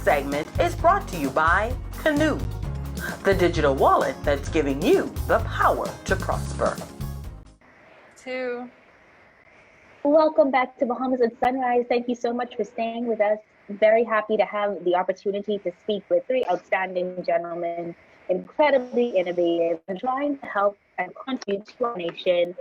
segment is brought to you by Kanoo, the digital wallet that's giving you the power to prosper. Welcome back to Bahamas at Sunrise. Thank you so much for staying with us. Very happy to have the opportunity to speak with three outstanding gentlemen, incredibly innovative, and trying to help and contribute to our nation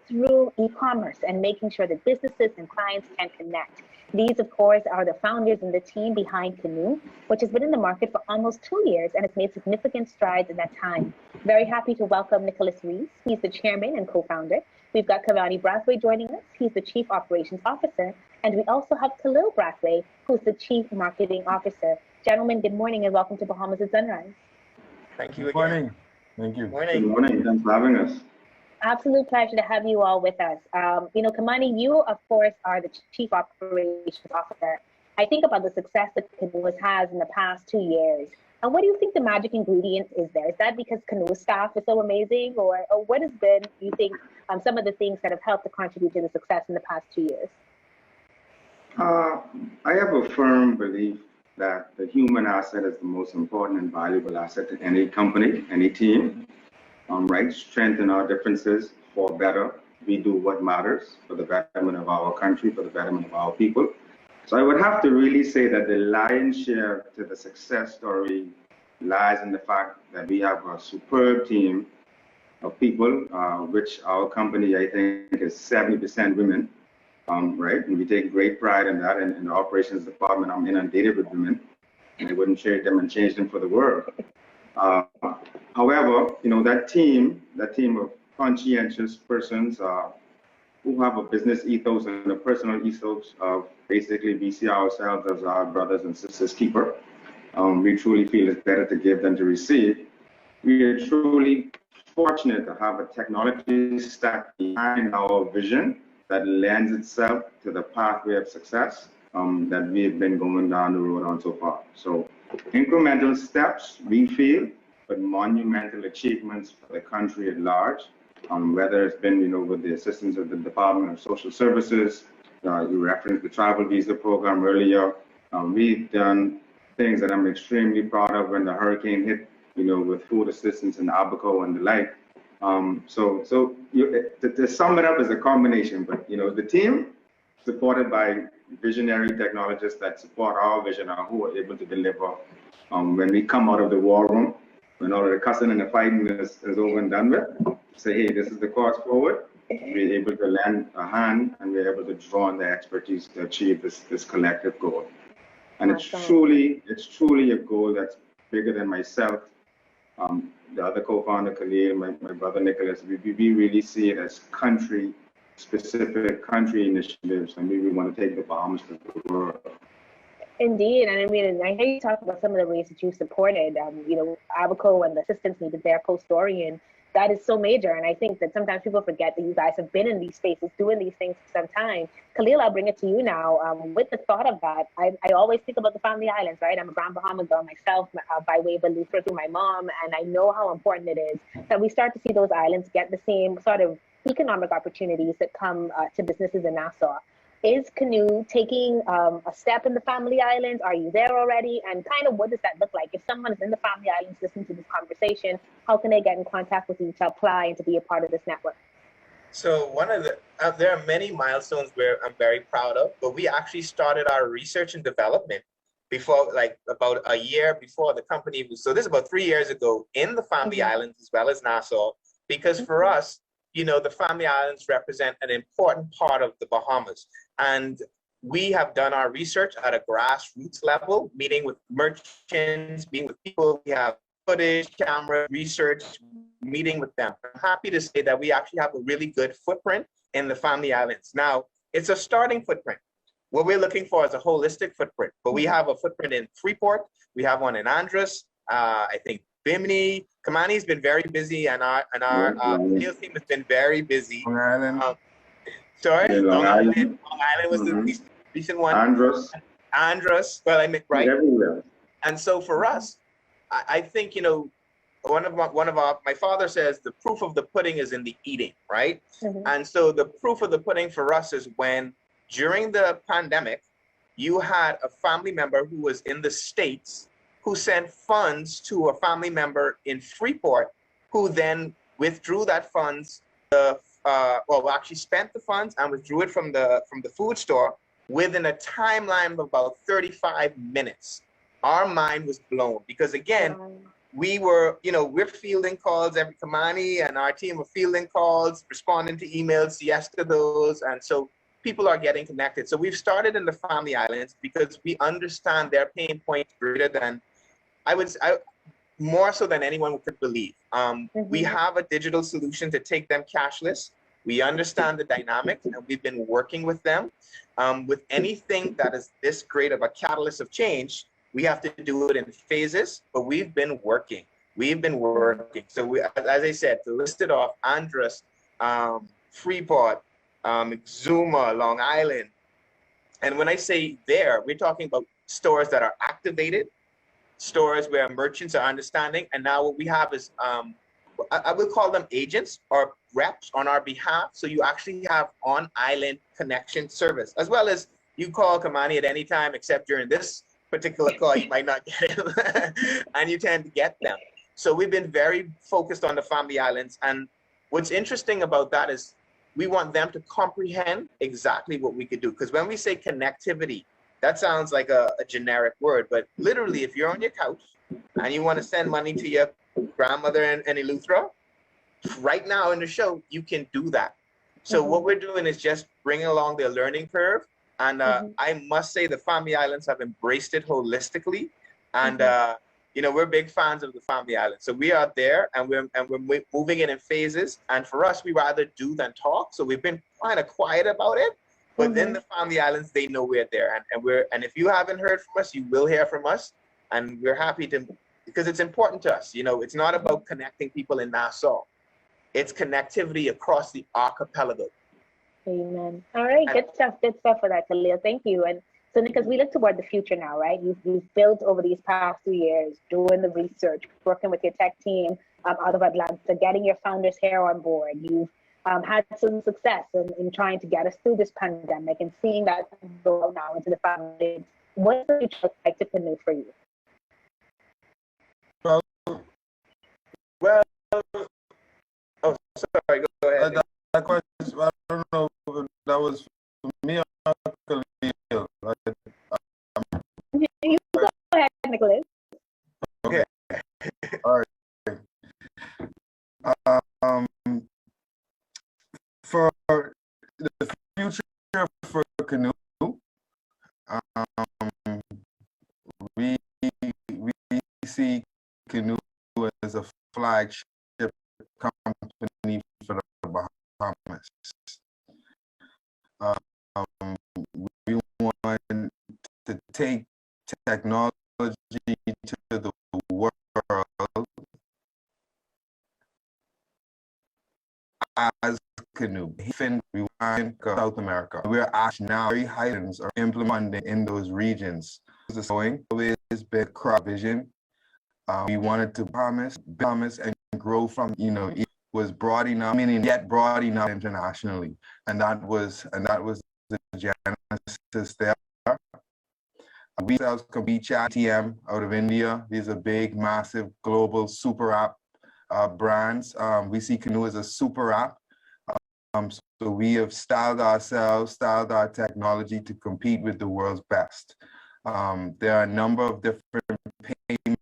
through e-commerce and making sure that businesses and clients can connect. These, of course, are the founders and the team behind Kanoo, which has been in the market for almost 2 years and has made significant strides in that time. Very happy to welcome Nicholas Rees. He's the chairman and co-founder. We've got Kavani Brathwaite joining us. He's the Chief Operations Officer. And we also have Khalil Brathwaite, who's the Chief Marketing Officer. Gentlemen, good morning and welcome to Bahamas at Sunrise. Thank you again. Good morning. Thank you. Good morning. Thanks for having us. Absolute pleasure to have you all with us. Kamani, you, of course, are the Chief Operations Officer. I think about the success that Kanoo has in the past 2 years. And what do you think the magic ingredient is there? Is that because Kanoo's staff is so amazing? Or what has been, you think, some of the things that have helped to contribute to the success in the past 2 years? I have a firm belief that the human asset is the most important and valuable asset to any company, any team. Right? Strengthen our differences for better. We do what matters for the betterment of our country, for the betterment of our people. So I would have to really say that the lion's share to the success story lies in the fact that we have a superb team of people, which our company, I think, is 70% women, right? And we take great pride in that. And in the operations department, I'm inundated with women, and I wouldn't trade them and change them for the world. However, that team of conscientious persons who have a business ethos and a personal ethos of basically we see ourselves as our brothers and sisters keeper. We truly feel it's better to give than to receive. We are truly fortunate to have a technology stack behind our vision that lends itself to the pathway of success that we've been going down the road on so far. So incremental steps, we feel, but monumental achievements for the country at large, whether it's been, with the assistance of the Department of Social Services. You referenced the travel visa program earlier. We've done things that I'm extremely proud of when the hurricane hit, with food assistance in Abaco and the like. To sum it up as a combination, but the team supported by visionary technologists that support our vision and who are able to deliver when we come out of the war room, when all of the cussing and the fighting is over and done with, say, hey, this is the course forward. We're able to lend a hand and we're able to draw on the expertise to achieve this collective goal. And it's truly a goal that's bigger than myself. The other co-founder, Khalil, my brother Nicholas, we really see it as country-specific, country initiatives, and we want to take the Bahamas to the world. Indeed, and I mean, I hear you talk about some of the ways that you supported, Abaco and the assistance needed there post-Dorian. That is so major, and I think that sometimes people forget that you guys have been in these spaces doing these things for some time. Khalil, I'll bring it to you now. With the thought of that, I always think about the Family Islands, right? I'm a Grand Bahama girl myself by way of a Luther through my mom, and I know how important it is that we start to see those islands get the same sort of economic opportunities that come to businesses in Nassau. Is Kanoo taking a step in the Family Islands? Are you there already? And kind of what does that look like? If someone is in the Family Islands listening to this conversation, how can they get in contact with you to apply and to be a part of this network? So there are many milestones where I'm very proud of, but we actually started our research and development before, like about a year before the company was, so this is about 3 years ago, in the Family Islands as well as Nassau, because for us, the Family Islands represent an important part of the Bahamas. And we have done our research at a grassroots level, meeting with merchants, meeting with people. We have footage, camera, research, meeting with them. I'm happy to say that we actually have a really good footprint in the Family Islands. Now, it's a starting footprint. What we're looking for is a holistic footprint, but we have a footprint in Freeport. We have one in Andros. I think Bimini, Kamani's been very busy, and our sales team has been very busy. Long Island. Long Island was the recent one. Andros, well, I mean, right? Everywhere. And so for us, I think, my father says the proof of the pudding is in the eating, right? And so the proof of the pudding for us is when, during the pandemic, you had a family member who was in the States who sent funds to a family member in Freeport, who then withdrew that funds, actually spent the funds and withdrew it from the food store within a timeline of about 35 minutes. Our mind was blown because again, we were, we're fielding calls every Kamani and our team were fielding calls, responding to emails, yes to those. And so people are getting connected. So we've started in the Family Islands because we understand their pain points greater than, more so than anyone could believe. We have a digital solution to take them cashless. We understand the dynamics and we've been working with them. With anything that is this great of a catalyst of change, we have to do it in phases, but we've been working. So as I said, to list it off, Andros, Freeport, Exuma, Long Island. And when I say there, we're talking about stores that are activated, stores where merchants are understanding. And now what we have is, I will call them agents or reps on our behalf. So you actually have on-island connection service, as well as you call Kamani at any time, except during this particular call, you might not get it, and you tend to get them. So we've been very focused on the Family Islands. And what's interesting about that is we want them to comprehend exactly what we could do. Because when we say connectivity, that sounds like a generic word, but literally if you're on your couch and you want to send money to your grandmother in Eleuthera, right now in the show, you can do that. So what we're doing is just bringing along their learning curve. And I must say the Family Islands have embraced it holistically. And, we're big fans of the Family Islands. So we are there and we're moving it in phases. And for us, we rather do than talk. So we've been kind of quiet about it. But then the Family Islands, they know we're there. And if you haven't heard from us, you will hear from us. And we're happy to, because it's important to us. It's not about connecting people in Nassau. It's connectivity across the archipelago. Amen. All right, good stuff for that, Khalil. Thank you. And so, because we look toward the future now, right? You've built over these past 3 years, doing the research, working with your tech team out of Atlanta, getting your founders here on board. You've had some success in trying to get us through this pandemic and seeing that go now into the family. What's the future look like to Kanoo for you? Well, oh, sorry, go ahead. That question, I don't know if that was for me or Khalil. You go ahead, Nicholas. Okay. All right. For the future for Kanoo, we see Kanoo as a flagship company for the Bahamas. We want to take technology to the world as Kanoo. We want South America. We're actually now very heightened are implementing in those regions. It's going always been crop vision. We wanted to Bahamas and grow from, it was broad enough, meaning yet broad enough internationally. And that was the genesis there. We sell WeChat, TM out of India. These are big, massive, global super app brands. We see Kanoo as a super app. So we have styled our technology to compete with the world's best. There are a number of different payment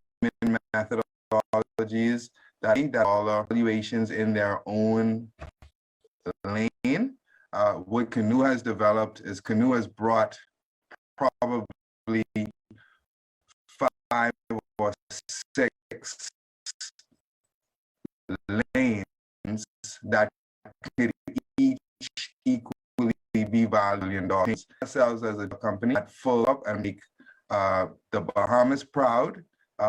methodologies that all are evaluations in their own lane. What Kanoo has developed is Kanoo has brought probably 5 or 6 lanes that could each equally be valued $1 billion. Ourselves as a company that full up and make the Bahamas proud.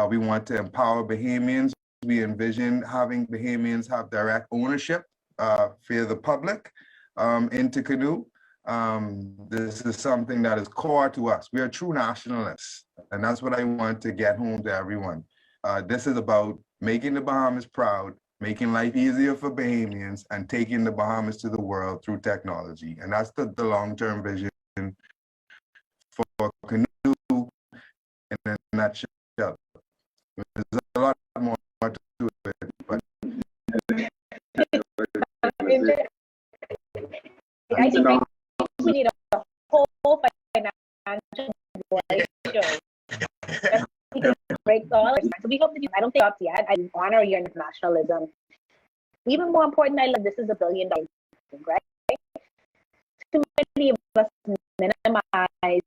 We want to empower Bahamians. We envision having Bahamians have direct ownership for the public into Kanoo. This is something that is core to us. We are true nationalists, and that's what I want to get home to everyone. This is about making the Bahamas proud, making life easier for Bahamians, and taking the Bahamas to the world through technology. And that's the long-term vision for nutshell. There's a lot more to it, but I think we need a whole financial show. We can break all. So we hope that you. I don't think up yet. I honor your internationalism. Even more important, I love this is $1 billion, right? Too many of us minimize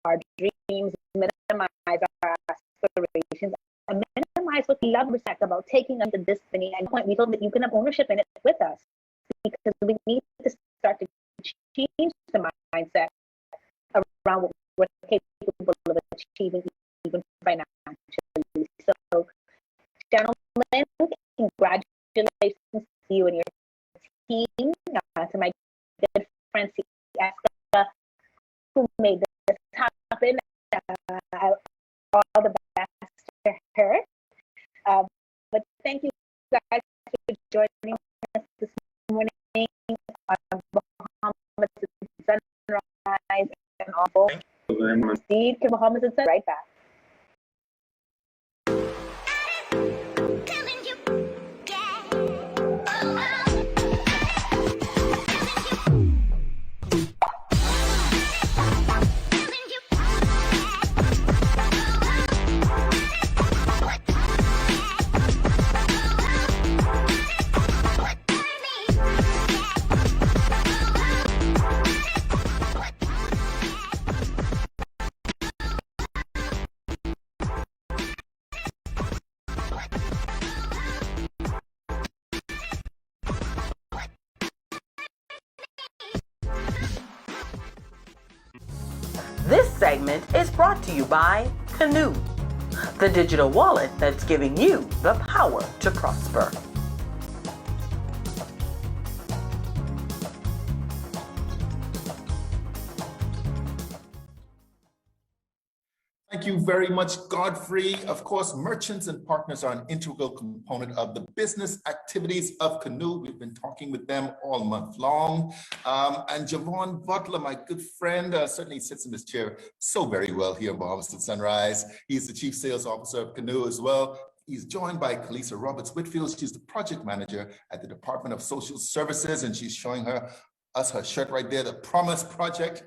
our dreams, minimize our aspirations, and minimize what we love and respect about taking on the destiny and point. We hope that you can have ownership in it with us, because we need to start to change the mindset around what we're capable of achieving, even financially. So, gentlemen, congratulations to you and your team. To my good friend Siesta, who made this happen. All the best to her. But thank you guys for joining us this morning on Bahamas at Sunrise and all. Thank you very much. Steve, Bahamas at Sunrise. Right back. This segment is brought to you by Kanoo, the digital wallet that's giving you the power to prosper. Thank you very much, Godfrey. Of course, merchants and partners are an integral component of the business activities of Kanoo. We've been talking with them all month long. And Javon Butler, my good friend, certainly sits in this chair so very well here in Bahamas at Sunrise. He's the Chief Sales Officer of Kanoo as well. He's joined by Kalisa Roberts-Whitfield. She's the project manager at the Department of Social Services, and she's showing us her shirt right there, the Promise Project,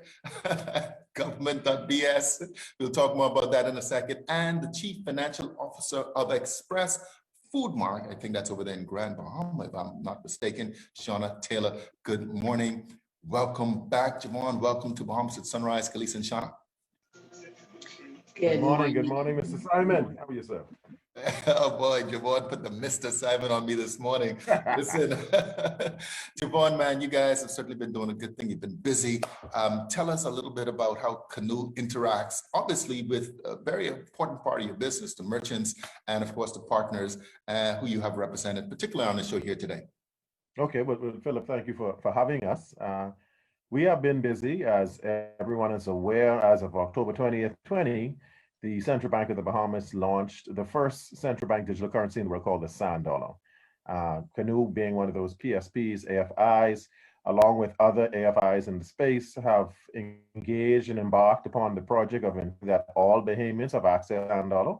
government.bs. We'll talk more about that in a second. And the Chief Financial Officer of Express Food Mart, I think that's over there in Grand Bahama, if I'm not mistaken, Shauna Taylor. Good morning. Welcome back, Javon. Welcome to Bahamas at Sunrise, Kalisa and Shauna. Good morning, Mr. Simon. How are you, sir? Oh boy, Javon put the Mr. Simon on me this morning. Listen, Javon, man, you guys have certainly been doing a good thing. You've been busy. Tell us a little bit about how Kanoo interacts, obviously, with a very important part of your business, the merchants, and of course, the partners who you have represented, particularly on the show here today. Okay, well, Philip, thank you for having us. We have been busy, as everyone is aware. As of October 20th, the Central Bank of the Bahamas launched the first central bank digital currency in the world called the Sand Dollar. Kanoo, being one of those PSPs, AFIs, along with other AFIs in the space, have engaged and embarked upon the project of that all Bahamians have access to Sand Dollar,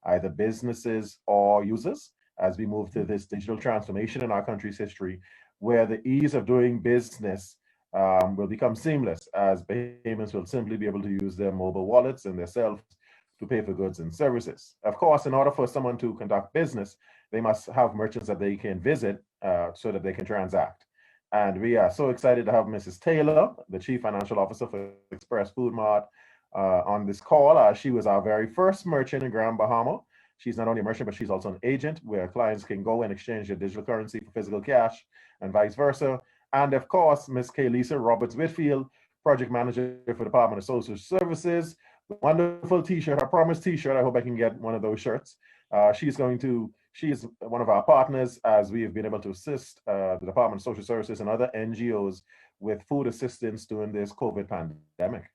either businesses or users, as we move to this digital transformation in our country's history, where the ease of doing business will become seamless, as Bahamians will simply be able to use their mobile wallets and their cell phones to pay for goods and services. Of course, in order for someone to conduct business, they must have merchants that they can visit so that they can transact. And we are so excited to have Mrs. Taylor, the Chief Financial Officer for Express Food Mart, on this call. She was our very first merchant in Grand Bahama. She's not only a merchant, but she's also an agent where clients can go and exchange their digital currency for physical cash and vice versa. And of course, Ms. Kalisa Roberts-Whitfield, Project Manager for the Department of Social Services. Wonderful t-shirt, a Promise t-shirt. I hope I can get one of those shirts. She is one of our partners, as we have been able to assist the Department of Social Services and other NGOs with food assistance during this COVID pandemic.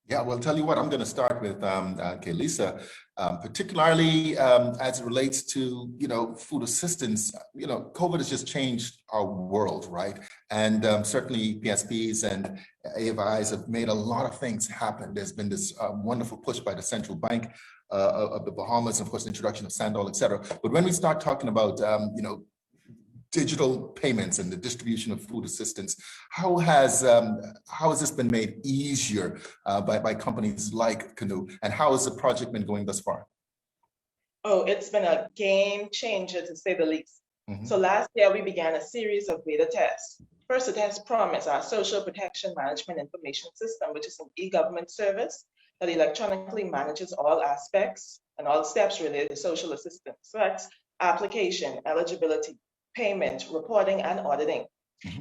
Yeah, well, tell you what, I'm going to start with Kalisa, particularly as it relates to, food assistance. COVID has just changed our world, right? And certainly PSPs and AFIs have made a lot of things happen. There's been this wonderful push by the central bank of the Bahamas, and of course, the introduction of Sandal, et cetera. But when we start talking about, digital payments and the distribution of food assistance, how has this been made easier by companies like Kanoo, and how has the project been going thus far? Oh, it's been a game changer to say the least. So last year we began a series of beta tests. First, the test Promise, our social protection management information system, which is an e-government service that electronically manages all aspects and all steps related to social assistance. So that's application, eligibility, payment, reporting, and auditing.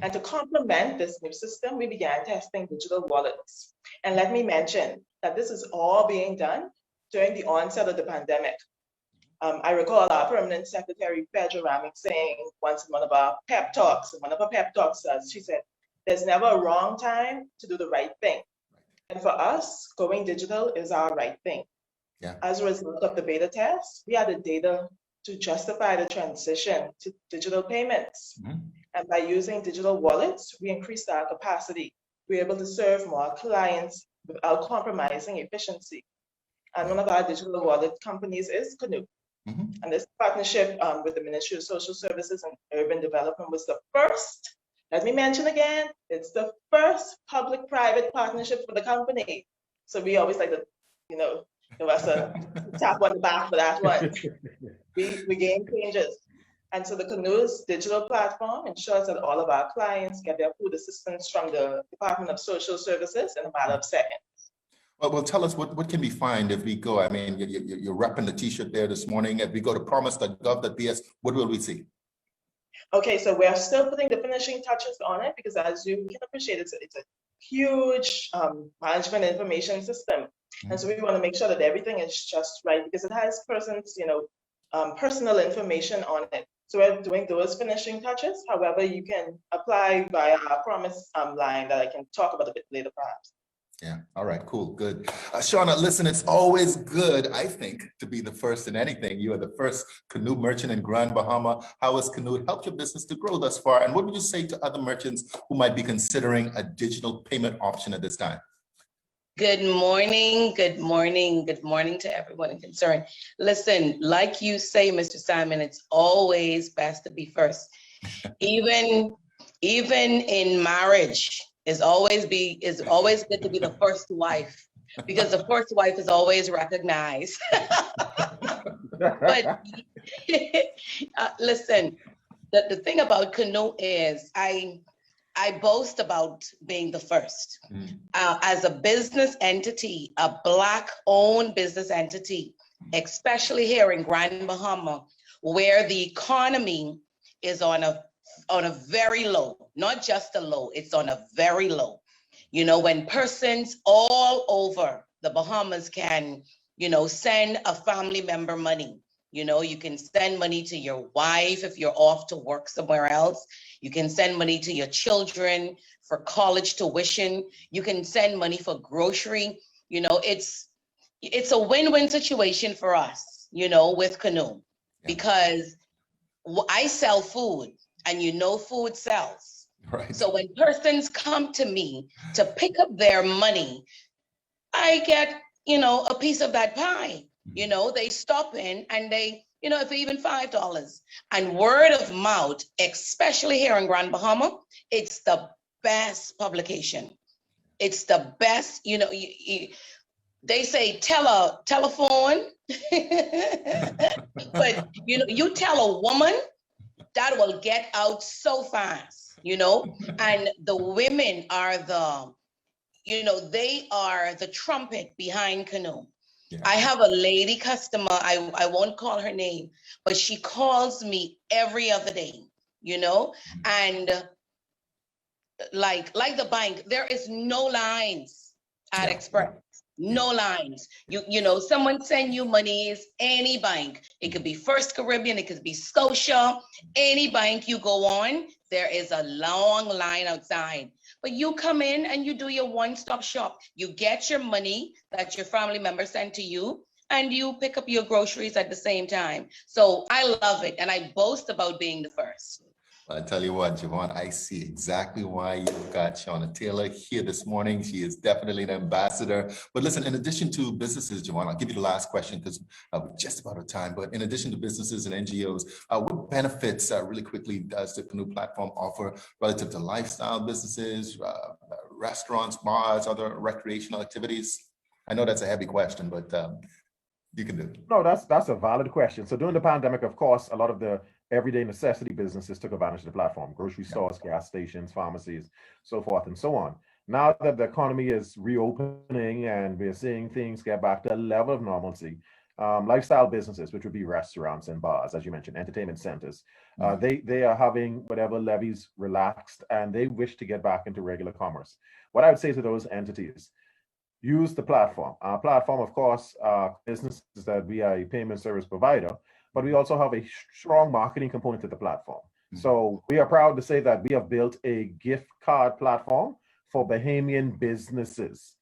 And to complement this new system, we began testing digital wallets. And let me mention that this is all being done during the onset of the pandemic. I recall our permanent secretary, Pedro Ramick, saying once in one of our pep talks, she said, there's never a wrong time to do the right thing. And for us, going digital is our right thing. Yeah. As a result of the beta test, we had the data to justify the transition to digital payments. And by using digital wallets, we increased our capacity. We're able to serve more clients without compromising efficiency. And one of our digital wallet companies is Kanoo. And this partnership with the Ministry of Social Services and Urban Development was the first, let me mention again, it's the first public-private partnership for the company. So we always like to, give us a tap on the back for that one. We game changers. And so the Kanoo's digital platform ensures that all of our clients get their food assistance from the Department of Social Services in a matter of seconds. Well, tell us what can we find if we go? I mean, you're repping the T-shirt there this morning. If we go to promise.gov.bs, what will we see? Okay, so we're still putting the finishing touches on it because, as you can appreciate, it's a huge management information system. And so we want to make sure that everything is just right because it has persons, personal information on it. So we're doing those finishing touches. However, you can apply via our Promise line that I can talk about a bit later, perhaps. Yeah. All right. Cool. Good. Shauna, listen, it's always good, I think, to be the first in anything. You are the first Kanoo merchant in Grand Bahama. How has Kanoo helped your business to grow thus far? And what would you say to other merchants who might be considering a digital payment option at this time? Good morning. Good morning. Good morning to everyone concerned. Listen, like you say, Mr. Simon, it's always best to be first. Even in marriage, is always good to be the first wife because the first wife is always recognized. But listen, the thing about Kanoo is I boast about being the first. As a business entity, a Black-owned business entity, especially here in Grand Bahama, where the economy is on a very low, not just a low, it's on a very low. When persons all over the Bahamas can, send a family member money. You can send money to your wife if you're off to work somewhere else. You can send money to your children for college tuition. You can send money for grocery. It's a win-win situation for us, with Kanoo, because I sell food. And food sells. Right. So when persons come to me to pick up their money, I get, a piece of that pie. They stop in and they, if even $5. And word of mouth, especially here in Grand Bahama, it's the best publication. It's the best, they say telephone, but you tell a woman, that will get out so fast, and the women are they are the trumpet behind Kanoo. Yeah. I have a lady customer, I won't call her name, but she calls me every other day, and like the bank, there is no lines at Express. No lines. Someone send you monies, any bank. It could be First Caribbean, it could be Scotia, any bank you go on, there is a long line outside. But you come in and you do your one-stop shop. You get your money that your family member sent to you, and you pick up your groceries at the same time. So I love it, and I boast about being the first. I tell you what, Javon, I see exactly why you've got Shauna Taylor here this morning. She is definitely an ambassador. But listen, in addition to businesses, Javon, I'll give you the last question because we're just about out of time. But in addition to businesses and NGOs, what benefits, really quickly, does the Kanoo platform offer relative to lifestyle businesses, restaurants, bars, other recreational activities? I know that's a heavy question, but you can do it. No, that's a valid question. So during the pandemic, of course, a lot of the everyday necessity businesses took advantage of the platform: grocery stores, gas stations, pharmacies, so forth and so on. Now that the economy is reopening and we're seeing things get back to a level of normalcy, lifestyle businesses, which would be restaurants and bars, as you mentioned, entertainment centers, they are having whatever levies relaxed and they wish to get back into regular commerce. What I would say to those entities: use the platform. Our platform, of course, businesses that we are a payment service provider, but we also have a strong marketing component to the platform. So we are proud to say that we have built a gift card platform for Bahamian businesses.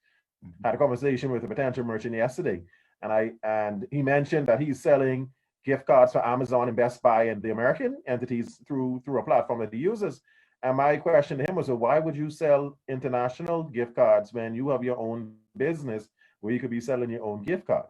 I had a conversation with a potential merchant yesterday, and he mentioned that he's selling gift cards for Amazon and Best Buy and the American entities through a platform that he uses. And my question to him was, well, why would you sell international gift cards when you have your own business where you could be selling your own gift card?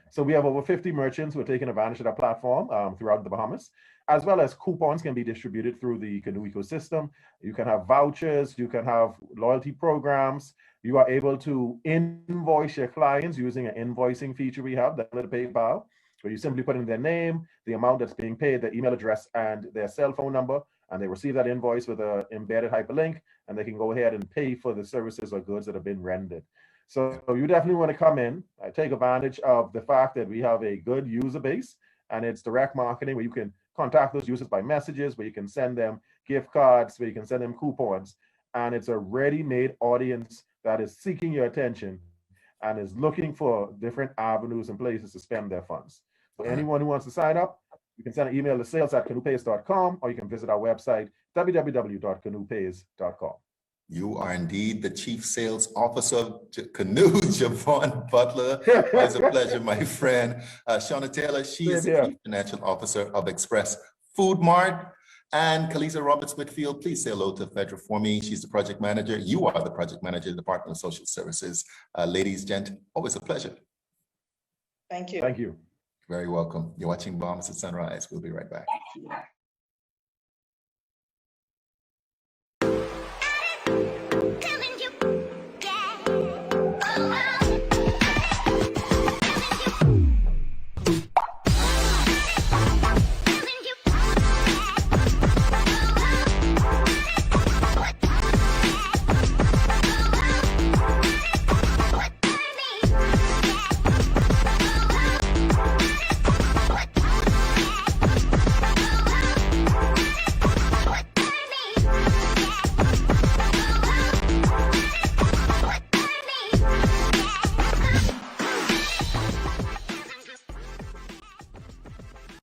So we have over 50 merchants who are taking advantage of that platform throughout the Bahamas, as well as coupons can be distributed through the Kanoo ecosystem. You can have vouchers, you can have loyalty programs. You are able to invoice your clients using an invoicing feature we have, that little PayPal, where you simply put in their name, the amount that's being paid, their email address, and their cell phone number, and they receive that invoice with an embedded hyperlink, and they can go ahead and pay for the services or goods that have been rendered. So you definitely want to come in, take advantage of the fact that we have a good user base, and it's direct marketing where you can contact those users by messages, where you can send them gift cards, where you can send them coupons, and it's a ready-made audience that is seeking your attention and is looking for different avenues and places to spend their funds. So anyone who wants to sign up, you can send an email to sales@kanoopays.com, or you can visit our website, www.kanoopays.com. You are indeed the Chief Sales Officer of Kanoo, Javon Butler. It's a pleasure, my friend. Shauna Taylor, she is the Chief Financial Officer of Express Food Mart. And Kalisa Roberts-Whitfield, please say hello to Fedra for me. She's the project manager. You are the project manager of the Department of Social Services. Ladies, gent, always a pleasure. Thank you. Thank you. Very welcome. You're watching Bahamas at Sunrise. We'll be right back.